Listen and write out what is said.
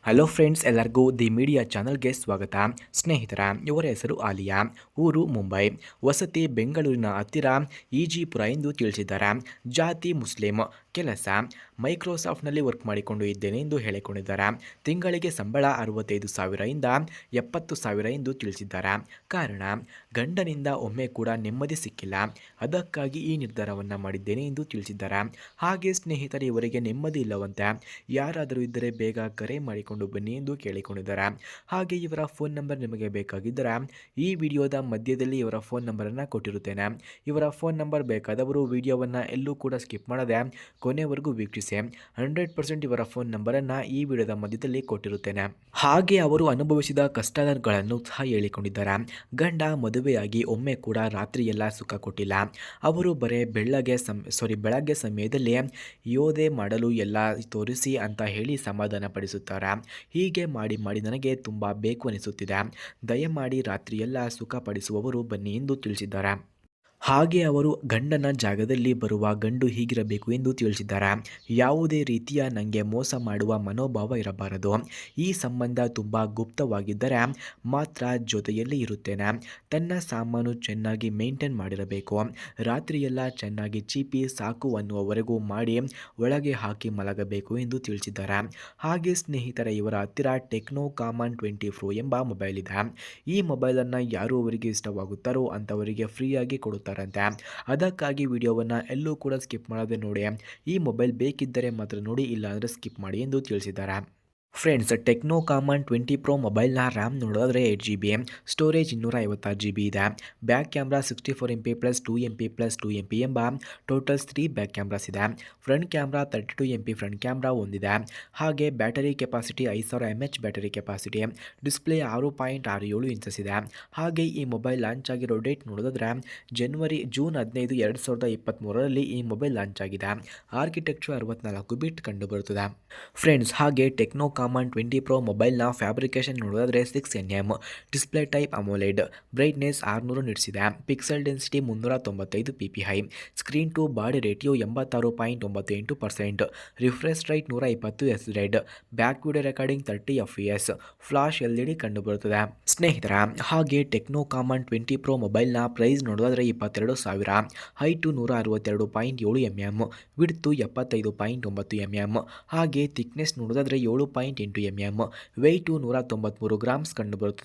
Hello friends, ಎಲ್ಲರಿಗೂ the media ಚಾನಲ್ಗೆ ಸ್ವಾಗತ. ಸ್ನೇಹಿತರ, ಇವರ ಹೆಸರು ಆಲಿಯಾ, ಊರು ಮುಂಬೈ, ವಸತಿ ಬೆಂಗಳೂರಿನ ಹತ್ತಿರ ಈಜಿಪುರ ಎಂದು ತಿಳಿಸಿದ್ದಾರೆ. ಜಾತಿ ಮುಸ್ಲಿಂ, ಕೆಲಸ ಮೈಕ್ರೋಸಾಫ್ಟ್ನಲ್ಲಿ ವರ್ಕ್ ಮಾಡಿಕೊಂಡು ಇದ್ದೇನೆ ಎಂದು ಹೇಳಿಕೊಂಡಿದ್ದಾರೆ. ತಿಂಗಳಿಗೆ ಸಂಬಳ 65,000 ಇಂದ 70,000 ಎಂದು ತಿಳಿಸಿದ್ದಾರೆ. ಕಾರಣ, ಗಂಡನಿಂದ ಒಮ್ಮೆ ಕೂಡ ನೆಮ್ಮದಿ ಸಿಕ್ಕಿಲ್ಲ, ಅದಕ್ಕಾಗಿ ಈ ನಿರ್ಧಾರವನ್ನು ಮಾಡಿದ್ದೇನೆ ಎಂದು ತಿಳಿಸಿದ್ದಾರೆ. ಹಾಗೆ ಸ್ನೇಹಿತರೆ, ಇವರಿಗೆ ನೆಮ್ಮದಿ ಇಲ್ಲವಂತೆ, ಯಾರಾದರೂ ಇದ್ದರೆ ಬೇಗ ಕರೆ ಮಾಡಿಕೊಂಡು ಬನ್ನಿ ಎಂದು ಕೇಳಿಕೊಂಡಿದ್ದಾರೆ. ಹಾಗೆ ಇವರ ಫೋನ್ ನಂಬರ್ ನಿಮಗೆ ಬೇಕಾಗಿದ್ದರೆ ಈ ವಿಡಿಯೋದ ಮಧ್ಯದಲ್ಲಿ ಇವರ ಫೋನ್ ನಂಬರನ್ನು ಕೊಟ್ಟಿರುತ್ತೇನೆ. ಇವರ ಫೋನ್ ನಂಬರ್ ಬೇಕಾದವರು ವಿಡಿಯೋವನ್ನು ಎಲ್ಲೂ ಕೂಡ ಸ್ಕಿಪ್ ಮಾಡದೆ ಕೊನೆವರೆಗೂ ವೀಕ್ಷಿಸಿ. 100% ಇವರ ಫೋನ್ ನಂಬರನ್ನು ಈ ವಿಡಿಯೋದ ಮಧ್ಯದಲ್ಲಿ ಕೊಟ್ಟಿರುತ್ತೇನೆ. ಹಾಗೆ ಅವರು ಅನುಭವಿಸಿದ ಕಷ್ಟಗಳನ್ನು ಸಹ ಹೇಳಿಕೊಂಡಿದ್ದಾರೆ. ಗಂಡ ಮದುವೆಯಾಗಿ ಒಮ್ಮೆ ಕೂಡ ರಾತ್ರಿ ಎಲ್ಲ ಸುಖ ಕೊಟ್ಟಿಲ್ಲ. ಅವರು ಬರೇ ಬೆಳಗ್ಗೆ ಸಮಯದಲ್ಲಿ ಯೋಧೆ ಮಾಡಲು ಎಲ್ಲ ತೋರಿಸಿ ಅಂತ ಹೇಳಿ ಸಮಾಧಾನ ಪಡಿಸುತ್ತಾರೆ. ಹೀಗೆ ಮಾಡಿ ನನಗೆ ತುಂಬ ಬೇಕು ಅನಿಸುತ್ತಿದೆ, ದಯಮಾಡಿ ರಾತ್ರಿಯೆಲ್ಲ ಸುಖ ಪಡಿಸುವವರು ಬನ್ನಿ ಎಂದು ತಿಳಿಸಿದ್ದಾರೆ. ಹಾಗೆ ಅವರು ಗಂಡನ ಜಾಗದಲ್ಲಿ ಬರುವ ಗಂಡು ಹೀಗಿರಬೇಕು ಎಂದು ತಿಳಿಸಿದ್ದಾರೆ. ಯಾವುದೇ ರೀತಿಯ ನನಗೆ ಮೋಸ ಮಾಡುವ ಮನೋಭಾವ ಇರಬಾರದು. ಈ ಸಂಬಂಧ ತುಂಬ ಗುಪ್ತವಾಗಿದ್ದರೆ ಮಾತ್ರ ಜೊತೆಯಲ್ಲಿ ಇರುತ್ತೇನೆ. ತನ್ನ ಸಾಮಾನು ಚೆನ್ನಾಗಿ ಮೇಂಟೈನ್ ಮಾಡಿರಬೇಕು. ರಾತ್ರಿಯೆಲ್ಲ ಚೆನ್ನಾಗಿ ಚೀಪಿ ಸಾಕು ಅನ್ನುವವರೆಗೂ ಮಾಡಿ ಒಳಗೆ ಹಾಕಿ ಮಲಗಬೇಕು ಎಂದು ತಿಳಿಸಿದ್ದಾರೆ. ಹಾಗೆ ಸ್ನೇಹಿತರೆ, ಇವರ ಹತ್ತಿರ ಟೆಕ್ನೋ ಕಾಮನ್ 20 Pro ಎಂಬ ಮೊಬೈಲ್ ಇದೆ. ಈ ಮೊಬೈಲನ್ನು ಯಾರು ಅವರಿಗೆ ಇಷ್ಟವಾಗುತ್ತಾರೋ ಅಂಥವರಿಗೆ ಫ್ರೀಯಾಗಿ ಕೊಡುತ್ತಾರೆ. ಅದಕ್ಕಾಗಿ ವಿಡಿಯೋವನ್ನು ಎಲ್ಲೂ ಕೂಡ ಸ್ಕಿಪ್ ಮಾಡದೆ ನೋಡಿ. ಈ ಮೊಬೈಲ್ ಬೇಕಿದ್ದರೆ ಮಾತ್ರ ನೋಡಿ, ಇಲ್ಲಾಂದರೆ ಸ್ಕಿಪ್ ಮಾಡಿ ಎಂದು ತಿಳಿಸಿದ್ದಾರೆ. ಫ್ರೆಂಡ್ಸ್, ಟೆಕ್ನೋ ಕಾಮನ್ 20 Pro ಮೊಬೈಲ್ನ ರ್ಯಾಮ್ ನೋಡೋದಾದರೆ 8GB, ಸ್ಟೋರೇಜ್ 256GB ಇದೆ. Back camera 64MP + 2MP + 2MP ಎಂಬ ಟೋಟಲ್ಸ್ 3 ಬ್ಯಾಕ್ ಕ್ಯಾಮ್ರಾಸ್ ಇದೆ. Front camera 32MP front camera ಹೊಂದಿದೆ. ಹಾಗೆ battery capacity 5000 mAh battery capacity. Display 6.67 inches ಇದೆ. ಹಾಗೆ ಈ ಮೊಬೈಲ್ ಲಾಂಚ್ ಆಗಿರೋ ಡೇಟ್ ನೋಡೋದಾದರೆ ಜೂನ್ 15, 2023ರಲ್ಲಿ ಈ ಮೊಬೈಲ್ ಲಾಂಚ್ ಆಗಿದೆ. ಆರ್ಕಿಟೆಕ್ಚರ್ 64 ಬಿಟ್ ಕಂಡುಬರುತ್ತದೆ. ಫ್ರೆಂಡ್ಸ್, ಹಾಗೆ ಟೆಕ್ನೋ ಕಾಮನ್ 20 Pro ಮೊಬೈಲ್ನ ಫ್ಯಾಬ್ರಿಕೇಶನ್ ನೋಡೋದಾದರೆ 6nm, display type AMOLED, brightness 600 nits ಇದೆ, pixel density 395 ppi, screen to body ratio 86.98%, refresh rate 120 Hz, back video recording 30 fps, flash LED ಕಂಡುಬರುತ್ತದೆ. ಸ್ನೇಹಿತರ, ಹಾಗೆ Tecno Camon 20 Pro ಮೊಬೈಲ್ನ price ನೋಡೋದಾದರೆ 22,000, height 162.7 mm, width 75.9 mm, ಹಾಗೆ thickness ನೋಡೋದಾದರೆ 7.8 mm, weight 193 grams ಕಂಡುಬರುತ್ತದೆ.